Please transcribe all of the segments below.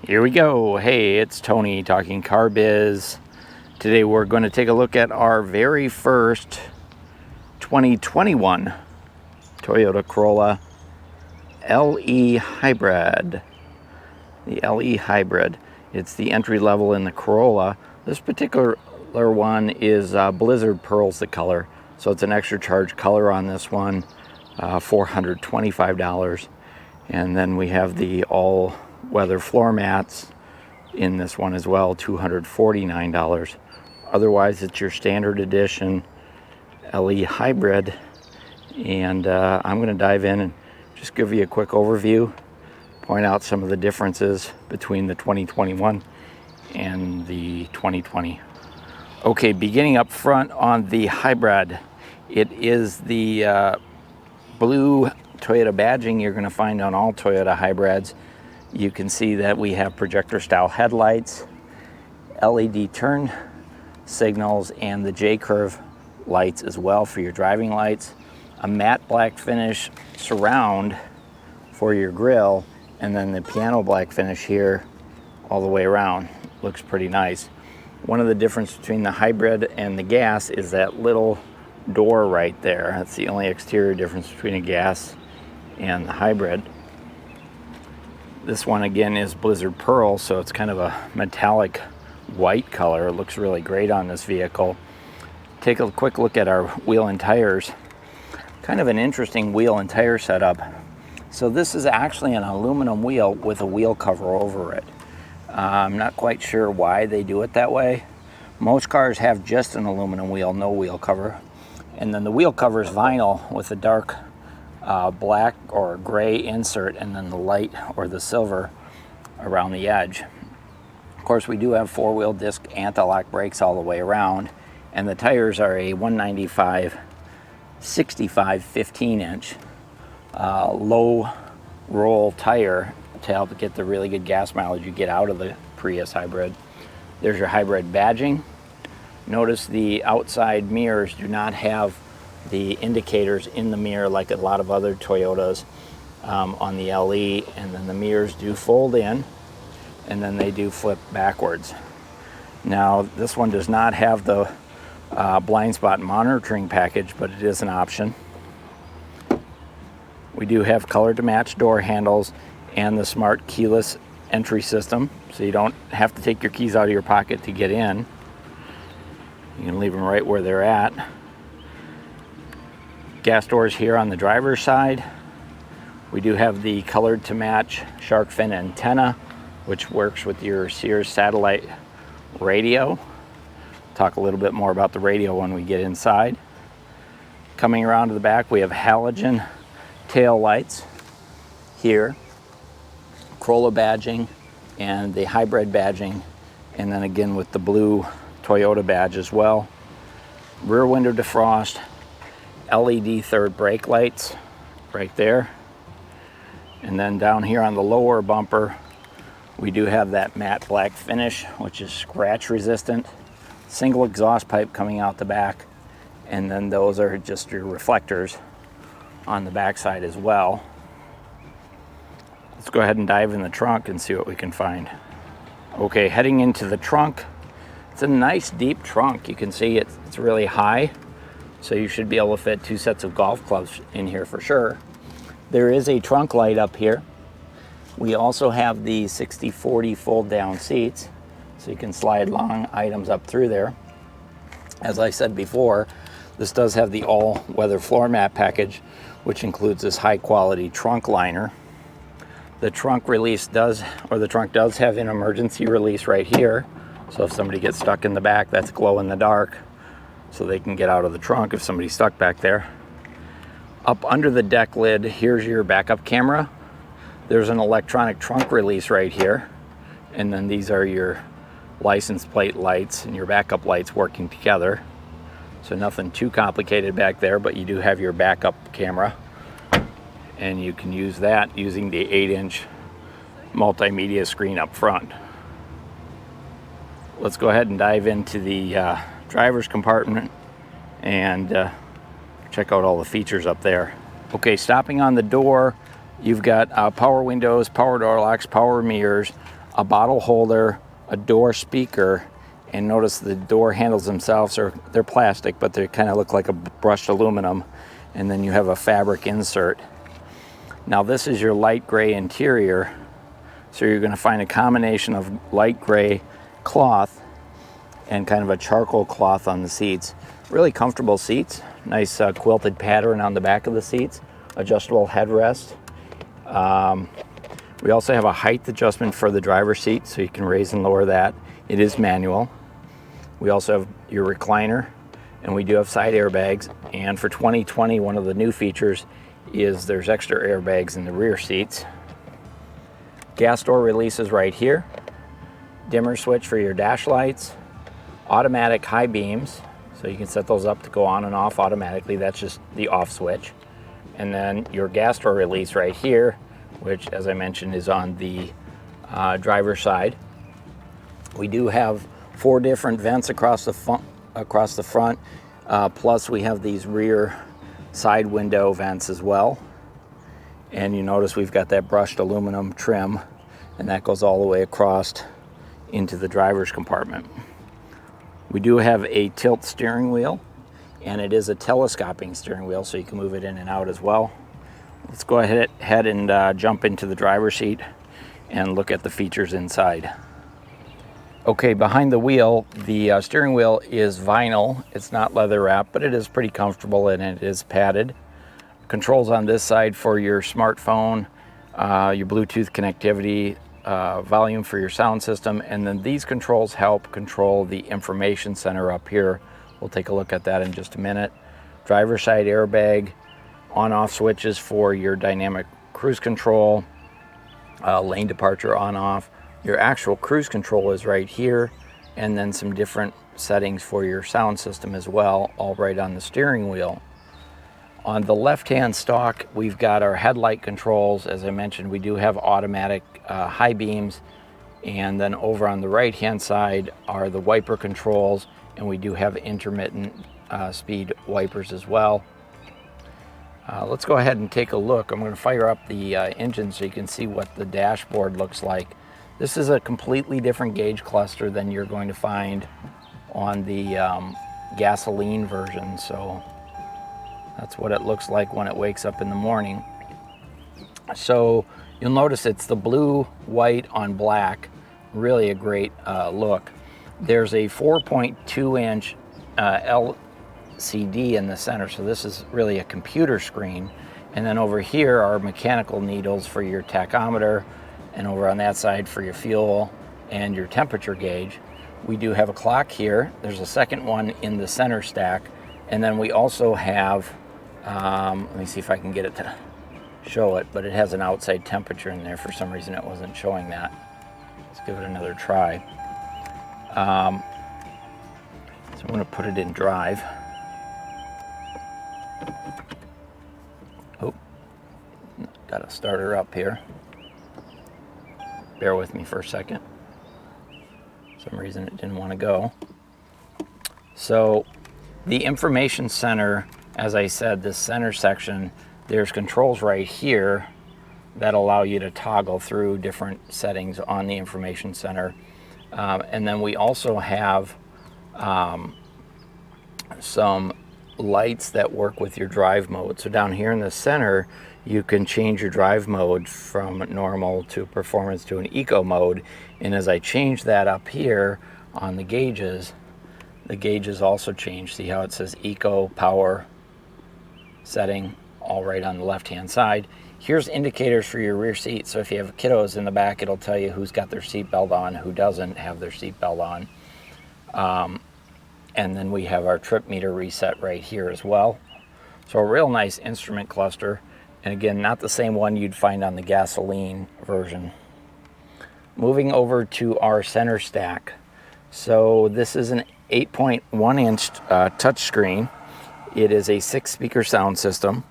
Here we go. Hey, it's Tony talking car biz. Today we're going to take a look at our very first 2021 Toyota Corolla LE Hybrid. The LE Hybrid. It's the entry level in the Corolla. This particular one is Blizzard Pearl's the color. So it's an extra charge color on this one, $425. And then we have the all weather floor mats in this one as well, $249. Otherwise, it's your standard edition LE Hybrid. And I'm going to dive in and just give you a quick overview, point out some of the differences between the 2021 and the 2020. Okay, beginning up front on the Hybrid, it is the blue Toyota badging you're going to find on all Toyota Hybrids. You can see that we have projector style headlights, LED turn signals, and the J-curve lights as well for your driving lights. A matte black finish surround for your grille, and then the piano black finish here all the way around. Looks pretty nice. One of the differences between the Hybrid and the gas is that little door right there. That's the only exterior difference between a gas and the Hybrid. This one again is Blizzard Pearl, so it's kind of a metallic white color. It looks really great on this vehicle. Take a quick look at our wheel and tires. Kind of an interesting wheel and tire setup. So this is actually an aluminum wheel with a wheel cover over it. I'm not quite sure why they do it that way. Most cars have just an aluminum wheel, no wheel cover. And then the wheel cover is vinyl with a dark black or gray insert, and then the light or the silver around the edge. Of course, we do have four-wheel disc anti-lock brakes all the way around, and the tires are a 195/65 15-inch low roll tire to help get the really good gas mileage you get out of the Prius Hybrid. There's your Hybrid badging. Notice the outside mirrors do not have the indicators in the mirror like a lot of other Toyotas on the LE, and then the mirrors do fold in and then they do flip backwards. Now this one does not have the blind spot monitoring package, but it is an option. We do have color to match door handles and the smart keyless entry system, so you don't have to take your keys out of your pocket to get in. You can leave them right where they're at. Gas doors here on the driver's side. We do have the colored to match shark fin antenna, which works with your Sears satellite radio. Talk a little bit more about the radio when we get inside. Coming around to the back, we have halogen tail lights here, Corolla badging and the Hybrid badging, and then again with the blue Toyota badge as well. Rear window defrost, LED third brake lights right there. And then down here on the lower bumper, we do have that matte black finish, which is scratch resistant. Single exhaust pipe coming out the back. And then those are just your reflectors on the back side as well. Let's go ahead and dive in the trunk and see what we can find. Okay, heading into the trunk. It's a nice deep trunk. You can see it's really high, so you should be able to fit 2 sets of golf clubs in here for sure. There is a trunk light up here. We also have the 60/40 fold down seats, so you can slide long items up through there. As I said before, this does have the all weather floor mat package, which includes this high quality trunk liner. The trunk release does have an emergency release right here. So if somebody gets stuck in the back, that's glow in the dark, so they can get out of the trunk if somebody's stuck back there. Up under the deck lid, here's your backup camera. There's an electronic trunk release right here. And then these are your license plate lights and your backup lights working together. So nothing too complicated back there, but you do have your backup camera. And you can use that using the 8-inch multimedia screen up front. Let's go ahead and dive into the driver's compartment and check out all the features up there. Okay, stopping on the door, you've got power windows, power door locks, power mirrors. a bottle holder, a door speaker, and notice the door handles themselves they're plastic, but they kind of look like a brushed aluminum, and then you have a fabric insert. Now this is your light gray interior, so you're going to find a combination of light gray cloth and kind of a charcoal cloth on the seats. Really comfortable seats, nice quilted pattern on the back of the seats, adjustable headrest. We also have a height adjustment for the driver's seat, so you can raise and lower that. It is manual. We also have your recliner, and we do have side airbags. And for 2020, one of the new features is there's extra airbags in the rear seats. Gas door releases right here. Dimmer switch for your dash lights. Automatic high beams, so you can set those up to go on and off automatically. That's just the off switch. And then your gas door release right here, which, as I mentioned, is on the driver's side. We do have 4 different vents across the front, plus we have these rear side window vents as well. And you notice we've got that brushed aluminum trim, and that goes all the way across into the driver's compartment. We do have a tilt steering wheel, and it is a telescoping steering wheel, so you can move it in and out as well. Let's go ahead and jump into the driver's seat and look at the features inside. Okay, behind the wheel, the steering wheel is vinyl. It's not leather wrapped, but it is pretty comfortable and it is padded. Controls on this side for your smartphone, your Bluetooth connectivity, volume for your sound system, and then these controls help control the information center up here. We'll take a look at that in just a minute. Driver's side airbag, on-off switches for your dynamic cruise control, lane departure on-off. Your actual cruise control is right here, and then some different settings for your sound system as well, all right on the steering wheel. On the left-hand stalk, we've got our headlight controls. As I mentioned, we do have automatic high beams, and then over on the right-hand side are the wiper controls, and we do have intermittent speed wipers as well. Let's go ahead and take a look. I'm going to fire up the engine so you can see what the dashboard looks like. This is a completely different gauge cluster than you're going to find on the gasoline version, so that's what it looks like when it wakes up in the morning. So you'll notice it's the blue, white on black, really a great look. There's a 4.2 inch LCD in the center, so this is really a computer screen. And then over here are mechanical needles for your tachometer, and over on that side for your fuel and your temperature gauge. We do have a clock here. There's a second one in the center stack. And then we also have, let me see if I can get it to show it, but it has an outside temperature in there. For some reason it wasn't showing that. Let's give it another try. So I'm gonna put it in drive. Oh, gotta start her up here. Bear with me for a second. For some reason it didn't want to go. So the information center, as I said, this center section, there's controls right here that allow you to toggle through different settings on the information center. And then we also have some lights that work with your drive mode. So down here in the center, you can change your drive mode from normal to performance to an eco mode. And as I change that up here on the gauges also change. See how it says eco power setting all right on the left hand side. Here's indicators for your rear seat. So if you have kiddos in the back, it'll tell you who's got their seatbelt on, who doesn't have their seatbelt on. And then we have our trip meter reset right here as well. So a real nice instrument cluster. And again, not the same one you'd find on the gasoline version. Moving over to our center stack. So this is an 8.1 inch touchscreen. It is a 6-speaker sound system.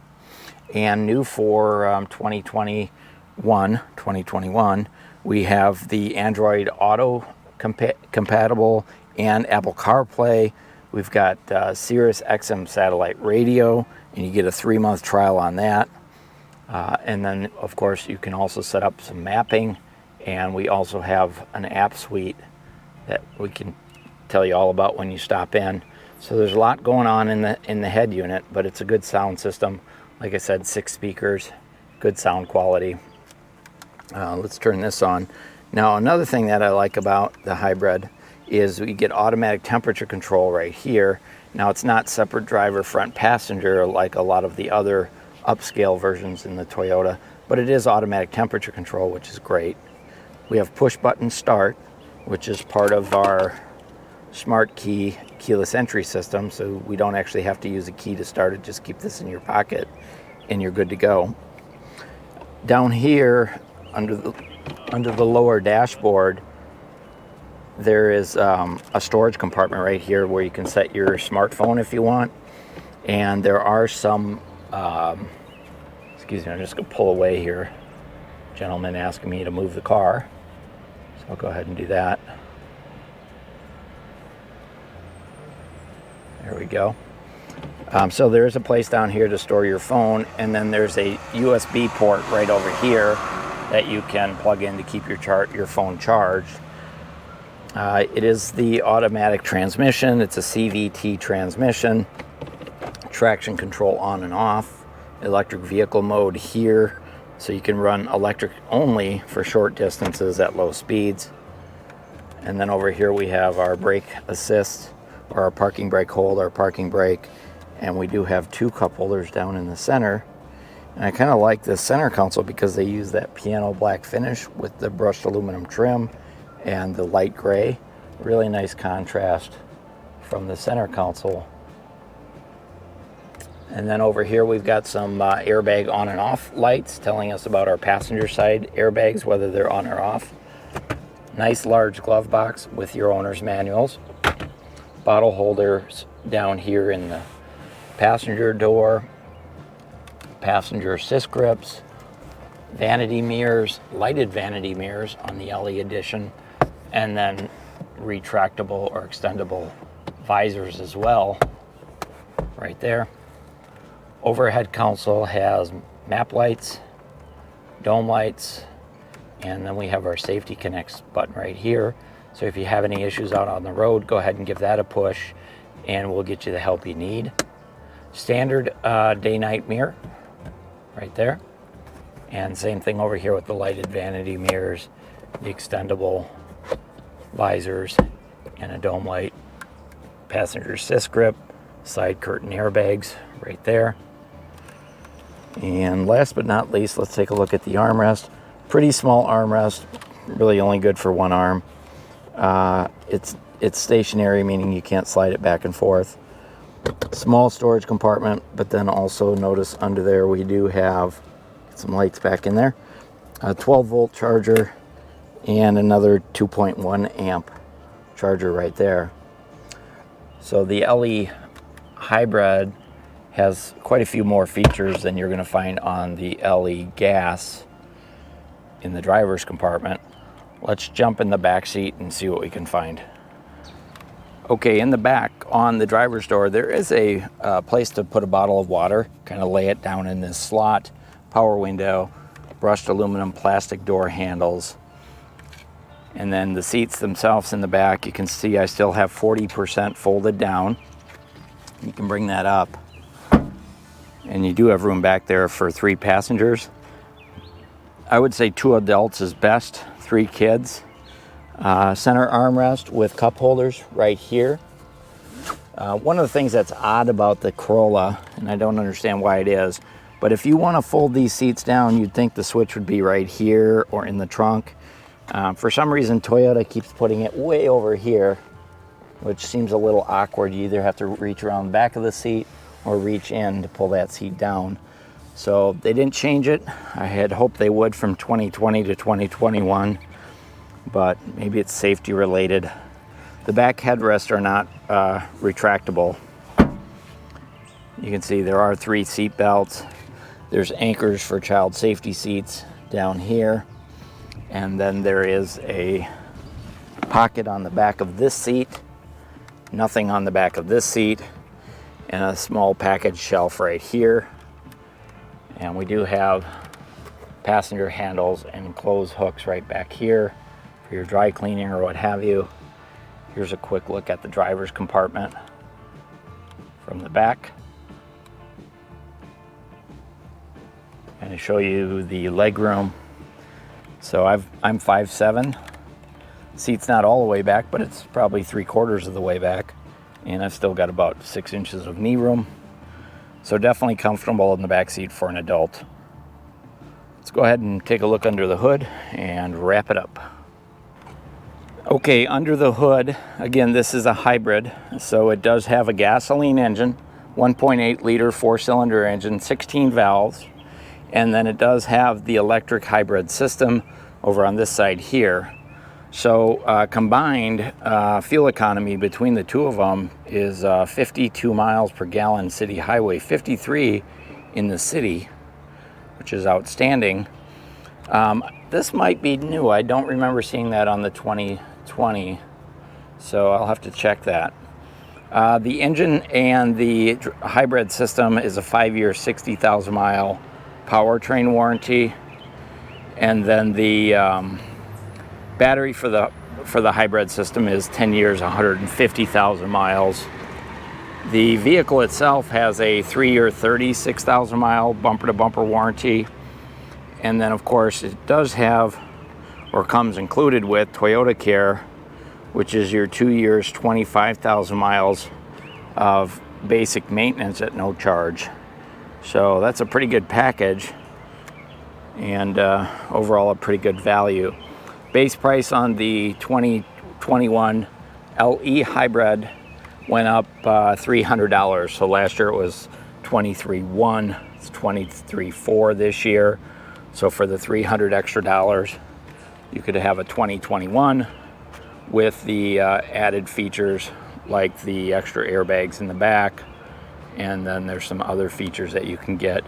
And new for 2021, we have the Android Auto compatible and Apple CarPlay. We've got Sirius XM satellite radio, and you get a 3-month trial on that. And then, of course, you can also set up some mapping And we also have an app suite that we can tell you all about when you stop in. So there's a lot going on in the head unit, but it's a good sound system. Like I said, 6 speakers, good sound quality. Let's turn this on. Now, another thing that I like about the Hybrid is we get automatic temperature control right here. Now, it's not separate driver front passenger like a lot of the other upscale versions in the Toyota, but it is automatic temperature control, which is great. We have push button start, which is part of our smart key keyless entry system, so we don't actually have to use a key to start it. Just keep this in your pocket and you're good to go. Down here under the lower dashboard, there is a storage compartment right here where you can set your smartphone if you want. And there are some excuse me, I'm just gonna pull away here. Gentleman asking me to move the car, so I'll go ahead and do that. There we go. So there's a place down here to store your phone, and then there's a USB port right over here that you can plug in to keep your phone charged. It is the automatic transmission. It's a CVT transmission. Traction control on and off. Electric vehicle mode here, so you can run electric only for short distances at low speeds. And then over here we have our brake assist, or our parking brake hold, our parking brake. And we do have 2 cup holders down in the center. And I kind of like this center console because they use that piano black finish with the brushed aluminum trim and the light gray. Really nice contrast from the center console. And then over here we've got some airbag on and off lights telling us about our passenger side airbags, whether they're on or off. Nice large glove box with your owner's manuals. Bottle holders down here in the passenger door. Passenger assist grips. Vanity mirrors, lighted vanity mirrors on the LE edition. And then retractable or extendable visors as well, right there. Overhead console has map lights, dome lights, and then we have our safety connects button right here. So if you have any issues out on the road, go ahead and give that a push and we'll get you the help you need. Standard day-night mirror right there. And same thing over here with the lighted vanity mirrors, the extendable visors, and a dome light. Passenger assist grip, side curtain airbags right there. And last but not least, let's take a look at the armrest. Pretty small armrest, really only good for one arm. It's stationary, meaning you can't slide it back and forth. Small storage compartment, but then also notice under there we do have some lights back in there. A 12-volt charger and another 2.1 amp charger right there. So the LE Hybrid has quite a few more features than you're going to find on the LE Gas in the driver's compartment. Let's jump in the back seat and see what we can find. Okay, in the back on the driver's door, there is a place to put a bottle of water, kind of lay it down in this slot, power window, brushed aluminum plastic door handles. And then the seats themselves in the back, you can see I still have 40% folded down. You can bring that up. And you do have room back there for 3 passengers. I would say 2 adults is best, 3 kids. Center armrest with cup holders right here. One of the things that's odd about the Corolla, and I don't understand why it is, but if you want to fold these seats down, you'd think the switch would be right here or in the trunk. For some reason, Toyota keeps putting it way over here, which seems a little awkward. You either have to reach around the back of the seat or reach in to pull that seat down. So they didn't change it. I had hoped they would from 2020 to 2021, but maybe it's safety related. The back headrests are not retractable. You can see there are 3 seat belts. There's anchors for child safety seats down here. And then there is a pocket on the back of this seat, nothing on the back of this seat, and a small package shelf right here. And we do have passenger handles and clothes hooks right back here for your dry cleaning or what have you. Here's a quick look at the driver's compartment from the back. And to show you the leg room. So I'm 5'7". Seat's not all the way back, but it's probably 3/4 of the way back. And I've still got about 6 inches of knee room. So definitely comfortable in the back seat for an adult. Let's go ahead and take a look under the hood and wrap it up. Okay, under the hood, again, this is a hybrid. So it does have a gasoline engine, 1.8 liter 4-cylinder engine, 16 valves. And then it does have the electric hybrid system over on this side here. So combined fuel economy between the two of them is 52 miles per gallon city highway, 53 in the city, which is outstanding. This might be new. I don't remember seeing that on the 2020, so I'll have to check that. The engine and the hybrid system is a 5-year, 60,000 mile powertrain warranty, and then the battery for the hybrid system is 10 years, 150,000 miles. The vehicle itself has a 3-year, 36,000 mile bumper-to-bumper warranty. And then, of course, it does have, or comes included with, Toyota Care, which is your 2 years, 25,000 miles of basic maintenance at no charge. So that's a pretty good package, and overall a pretty good value. Base price on the 2021 LE Hybrid went up $300. So last year it was $23,100. It's $23,400 this year. So for the $300 extra, you could have a 2021 with the added features like the extra airbags in the back, and then there's some other features that you can get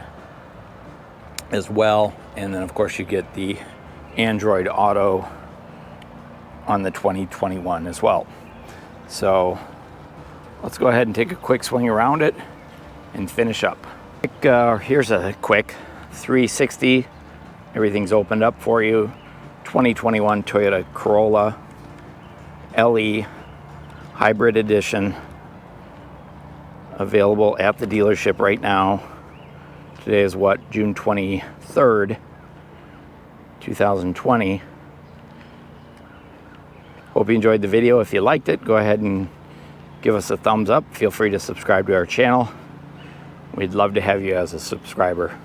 as well. And then of course you get the Android Auto on the 2021 as well. So let's go ahead and take a quick swing around it and finish up. Here's a quick 360. Everything's opened up for you. 2021 Toyota Corolla LE Hybrid Edition, available at the dealership right now. Today is what, June 23rd, 2020. Hope you enjoyed the video. If you liked it, go ahead and give us a thumbs up. Feel free to subscribe to our channel. We'd love to have you as a subscriber.